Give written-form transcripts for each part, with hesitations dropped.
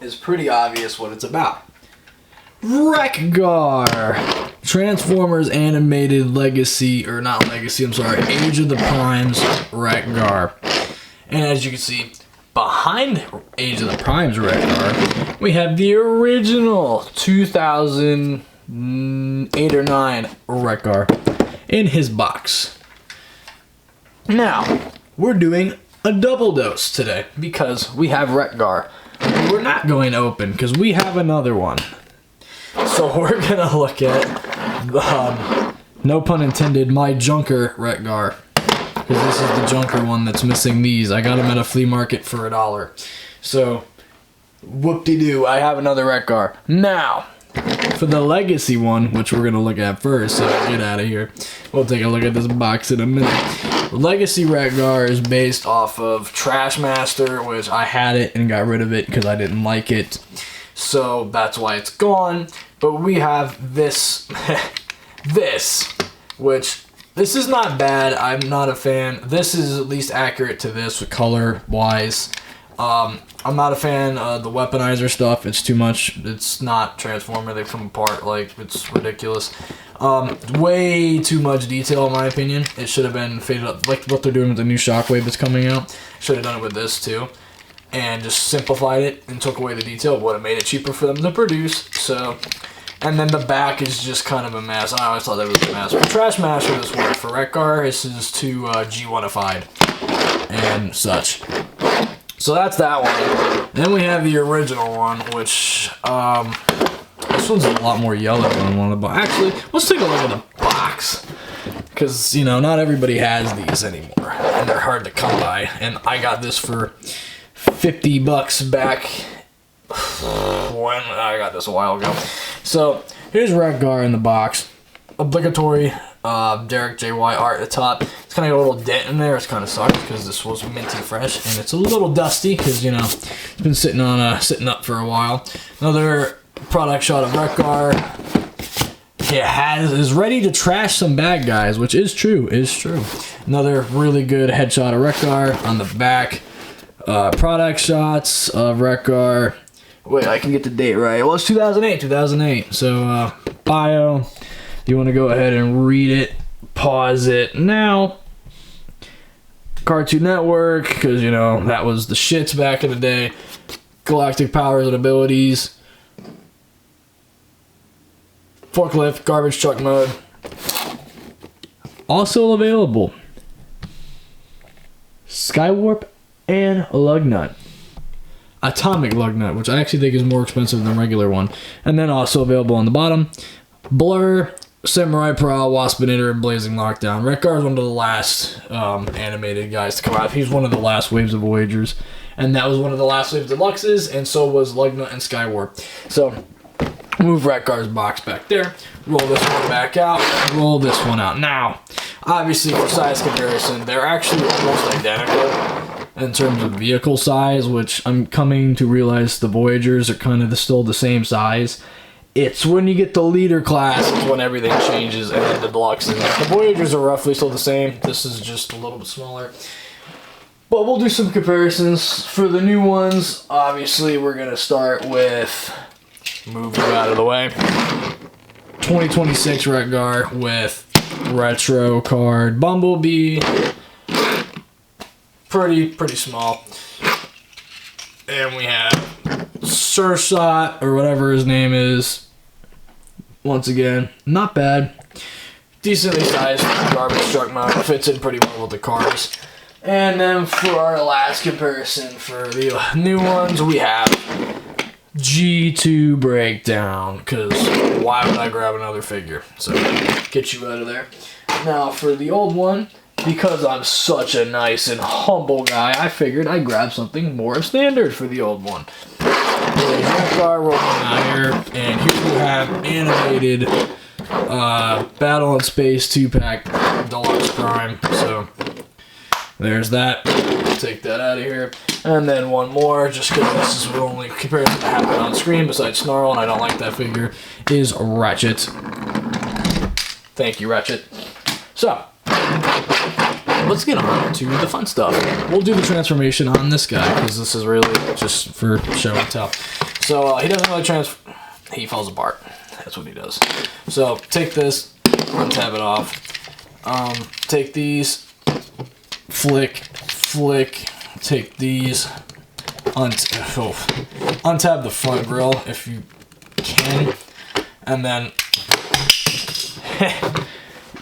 is pretty obvious what it's about. Wreck-Gar! Transformers Animated Legacy, or not Legacy, I'm sorry, Age of the Primes Wreck-Gar. And as you can see, behind Age of the Primes Wreck-Gar, we have the original 2008 or 9 Wreck-Gar in his box. Now, we're doing a double dose today because we have Wreck-Gar. We're not going to open because we have another one. So we're going to look at, no pun intended, my junker Wreck-Gar. Because this is the junker one that's missing these. I got them at a flea market for $1. So, whoop-de-doo, I have another Wreck-Gar. Now, for the Legacy one, which we're going to look at first, so get out of here. We'll take a look at this box in a minute. Legacy Wreck-Gar is based off of Trashmaster, which I had it and got rid of it because I didn't like it. So that's why it's gone. But we have this, which this is not bad. I'm not a fan. This is at least accurate to this color-wise. I'm not a fan of the weaponizer stuff. It's too much. It's not Transformer. They come apart like it's ridiculous. Way too much detail in my opinion. It should have been faded up, like what they're doing with the new Shockwave that's coming out. Should have done it with this too, and just simplified it and took away the detail. Would have made it cheaper for them to produce. So, and then the back is just kind of a mess. I always thought that was a mess. For Trashmaster, this worked. For Wreck-Gar, this is too G1ified and such. So that's that one. Then we have the original one, which this one's a lot more yellow than one of the box. Actually, let's take a look at the box. Because, you know, not everybody has these anymore. And they're hard to come by. And I got this for $50 back when I got this a while ago. So, here's Wreck-Gar in the box. Obligatory Derek JY art at the top. It's kind of got a little dent in there. It's kind of sucks because this was minty fresh. And it's a little dusty because, you know, it's been sitting up for a while. Another product shot of Wreck-Gar. It is ready to trash some bad guys, which is true. Another really good headshot of Wreck-Gar on the back. Product shots of Wreck-Gar. Wait, I can get the date right. Well, it's 2008. So, bio. You want to go ahead and read it. Pause it now. Cartoon Network, because, you know, that was the shits back in the day. Galactic powers and abilities. Forklift, garbage truck mode. Also available, Skywarp and Lugnut. Atomic Lugnut, which I actually think is more expensive than the regular one. And then also available on the bottom, Blur, Samurai Prowl, Waspinator, and Blazing Lockdown. Wreck-Gar is one of the last animated guys to come out. He's one of the last waves of Voyagers. And that was one of the last waves of Deluxes, and so was Lugnut and Skywarp. So, move Wreck-Gar's box back there, roll this one back out, roll this one out. Now, obviously for size comparison, they're actually almost identical in terms of vehicle size, which I'm coming to realize the Voyagers are kind of still the same size. It's when you get the leader class is when everything changes, and then the Deluxes. The Voyagers are roughly still the same. This is just a little bit smaller. But we'll do some comparisons. For the new ones, obviously we're going to start with... move you out of the way. 2026 Wreck-Gar with retro card Bumblebee. Pretty small. And we have Surshot, or whatever his name is. Once again, not bad. Decently sized garbage truck mode. Fits in pretty well with the cars. And then for our last comparison for the new ones, we have G2 Breakdown, because why would I grab another figure? So, get you out of there. Now, for the old one, because I'm such a nice and humble guy, I figured I'd grab something more standard for the old one. Wreck-Gar rolling out here, and here we have animated Battle in Space 2-pack Deluxe Prime. So, there's that. Take that out of here. And then one more, just because this is the only comparison that happened on screen besides Snarl, and I don't like that figure, is Ratchet. Thank you, Ratchet. So, let's get on to the fun stuff. We'll do the transformation on this guy, because this is really just for show and tell. So he doesn't really he falls apart. That's what he does. So take this, untab it off. Take these, flick. Take these, untab the front grill if you can, and then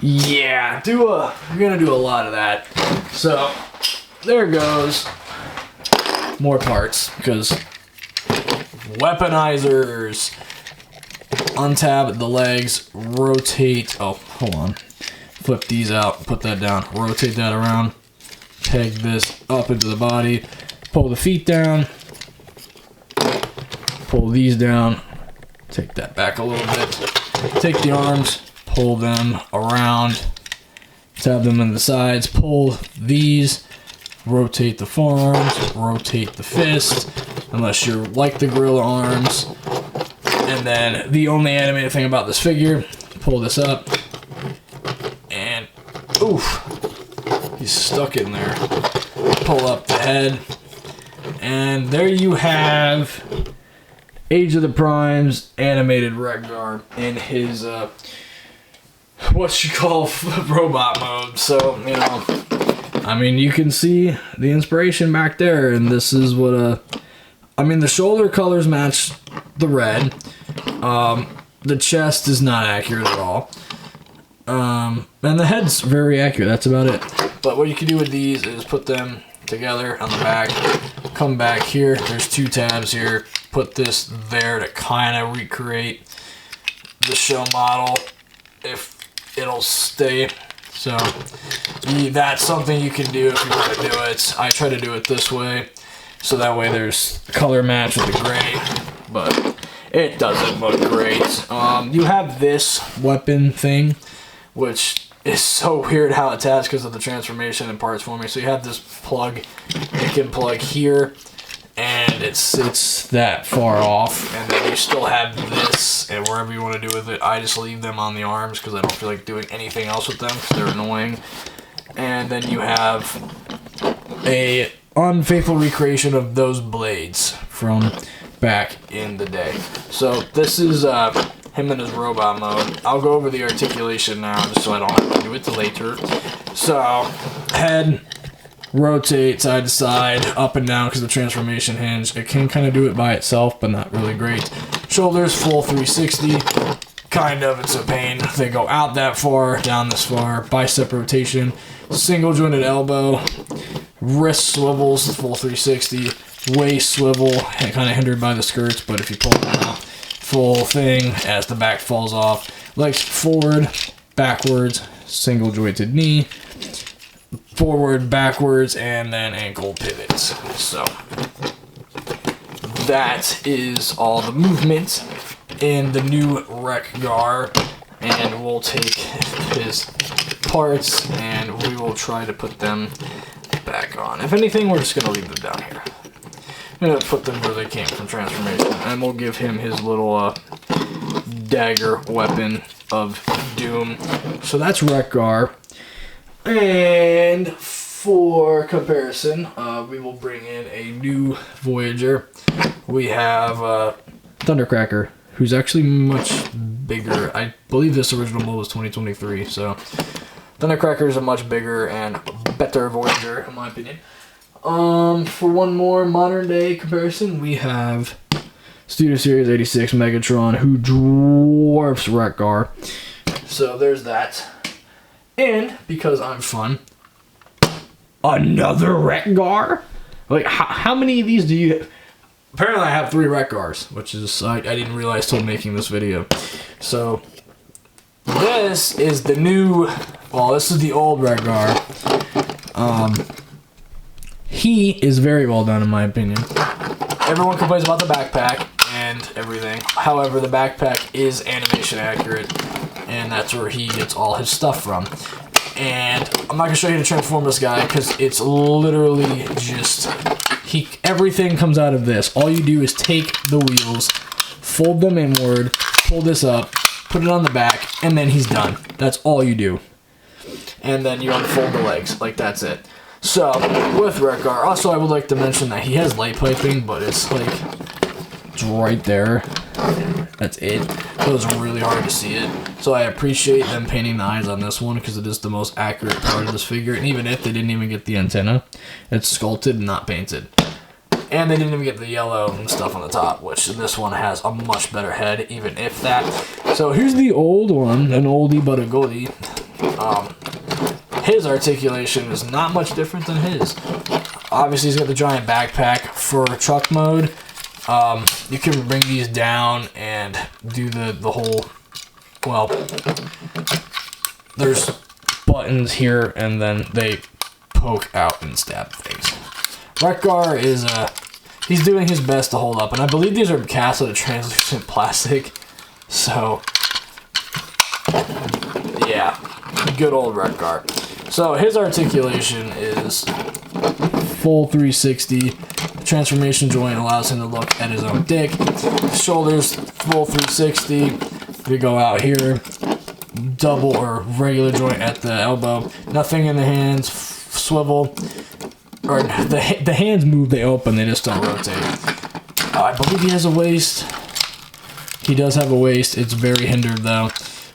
yeah, you're gonna do a lot of that. So there goes more parts, because weaponizers. Untab the legs, rotate, oh, hold on, flip these out, put that down, rotate that around, peg this up into the body, pull the feet down, pull these down, take that back a little bit, take the arms, pull them around, tab them in the sides, pull these, rotate the forearms, rotate the fist, unless you're like the gorilla arms. And then the only animated thing about this figure, pull this up, and oof, he's stuck in there. Pull up the head, and there you have Age of the Primes animated Rhaegar in his what you call robot mode. So, you know, I mean, you can see the inspiration back there, and this is what I mean, the shoulder colors match the red. The chest is not accurate at all. And the head's very accurate. That's about it. But what you can do with these is put them together on the back. Come back here. There's 2 tabs here. Put this there to kind of recreate the show model, if it'll stay. So that's something you can do if you want to do it. I try to do it this way, so that way there's color match with the gray, but it doesn't look great. You have this weapon thing, which is so weird how it's attached because of the transformation and parts forming. So you have this plug, it can plug here, and it sits that far off, and then you still have this, and wherever you want to do with it. I just leave them on the arms because I don't feel like doing anything else with them because they're annoying. And then you have a unfaithful recreation of those blades from back in the day. So this is him in his robot mode. I'll go over the articulation now just so I don't have to do it till later. So head, rotate side to side, up and down because of the transformation hinge. It can kind of do it by itself, but not really great. Shoulders, full 360. Kind of, it's a pain. They go out that far, down this far. Bicep rotation, single jointed elbow, wrist swivels, full 360. Waist swivel, kind of hindered by the skirts, but if you pull them out, full thing as the back falls off. Legs forward, backwards, single jointed knee, forward, backwards, and then ankle pivots. So that is all the movement in the new Rhaegar, and we'll take his parts and we will try to put them back on. If anything, we're just going to leave them down here. I'm going to put them where they came from transformation, and we'll give him his little dagger weapon of doom. So that's Rhaegar. And for comparison, we will bring in a new Voyager. We have Thundercracker, who's actually much bigger. I believe this original mold was 2023, so Thundercracker is a much bigger and better Voyager, in my opinion. For one more modern day comparison, we have Studio Series 86 Megatron, who dwarfs Rhaegar. So there's that. And because I'm fun, another Rhaegar? Like, how many of these do you have? Apparently I have 3 Rhaegars, which is, I didn't realize till making this video. So this is the new, well, this is the old Rhaegar. He is very well done, in my opinion. Everyone complains about the backpack and everything. However, the backpack is animation accurate, and that's where he gets all his stuff from. And I'm not going to show you how to transform this guy, because it's literally just, everything comes out of this. All you do is take the wheels, fold them inward, pull this up, put it on the back, and then he's done. That's all you do. And then you unfold the legs. Like, that's it. So, with Rhaegar, also I would like to mention that he has light piping, but it's like It's right there. That's it. It was really hard to see it. So I appreciate them painting the eyes on this one because it is the most accurate part of this figure. And even if they didn't even get the antenna, it's sculpted and not painted. And they didn't even get the yellow and stuff on the top, which this one has a much better head, even if that. So here's the old one, an oldie but a goodie. His articulation is not much different than his. Obviously, he's got the giant backpack for truck mode. You can bring these down and do the whole, well, there's buttons here and then they poke out and stab things. Wreck-Gar is, he's doing his best to hold up, and I believe these are cast out of translucent plastic, so, yeah, good old Wreck-Gar. So his articulation is full 360. The transformation joint allows him to look at his own dick. Shoulders, full 360. We go out here, double or regular joint at the elbow. Nothing in the hands, swivel. Or the hands move, they open, they just don't rotate. I believe he has a waist. He does have a waist. It's very hindered though.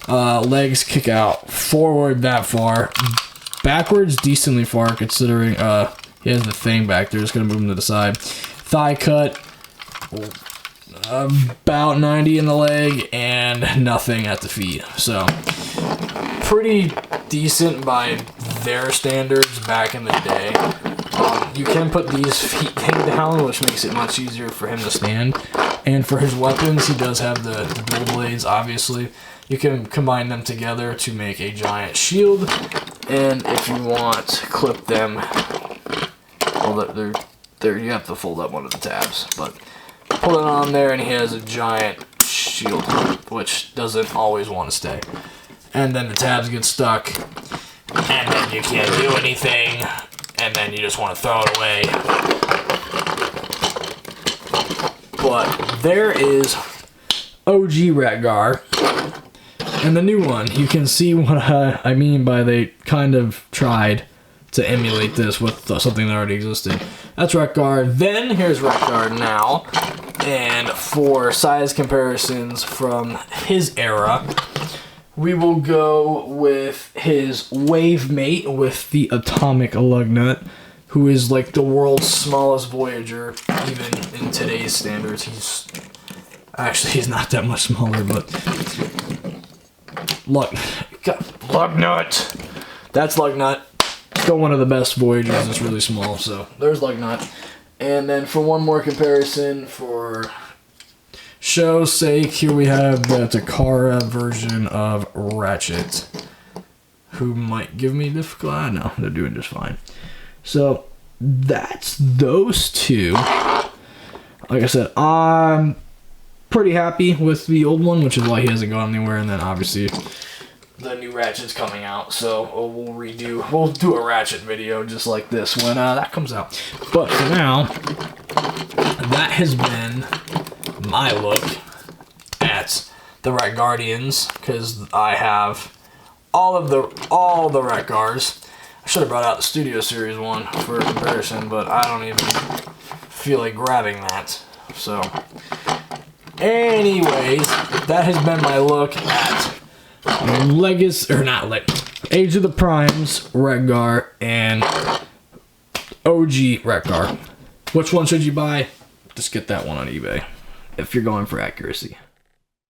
Legs kick out forward that far. Backwards decently far considering he has the thing back there. Just gonna move him to the side. Thigh cut about 90 in the leg and nothing at the feet. So pretty decent by their standards back in the day. You can put these feet down, which makes it much easier for him to stand. And for his weapons, he does have the dual blades, obviously. You can combine them together to make a giant shield. And if you want, clip them. Well, they're you have to fold up one of the tabs. But pull it on there, and he has a giant shield, which doesn't always want to stay. And then the tabs get stuck. And then you can't do anything. And then you just want to throw it away. But there is OG Wreck-Gar. And the new one, you can see what I mean by they kind of tried to emulate this with something that already existed. That's Wreck-Gar. Then here's Wreck-Gar now. And for size comparisons from his era, we will go with his wave mate with the atomic lug nut, who is like the world's smallest Voyager, even in today's standards. He's not that much smaller, but lug nut. That's lug nut. Still one of the best Voyagers. It's really small, so there's lug nut. And then for one more comparison, for show's sake, here we have the Takara version of Ratchet, who might give me difficult. I know they're doing just fine. So that's those two. Like I said, I'm pretty happy with the old one, which is why he hasn't gone anywhere. And then obviously the new Ratchet's coming out, so we'll do a Ratchet video just like this when that comes out. But for now, that has been my look at the Wreck Guardians, because I have all the Wreck-Gars. I should have brought out the Studio Series one for comparison, but I don't even feel like grabbing that. So, anyways, that has been my look at Age of the Primes Wreck-Gar and OG Wreck-Gar. Which one should you buy? Just get that one on eBay if you're going for accuracy.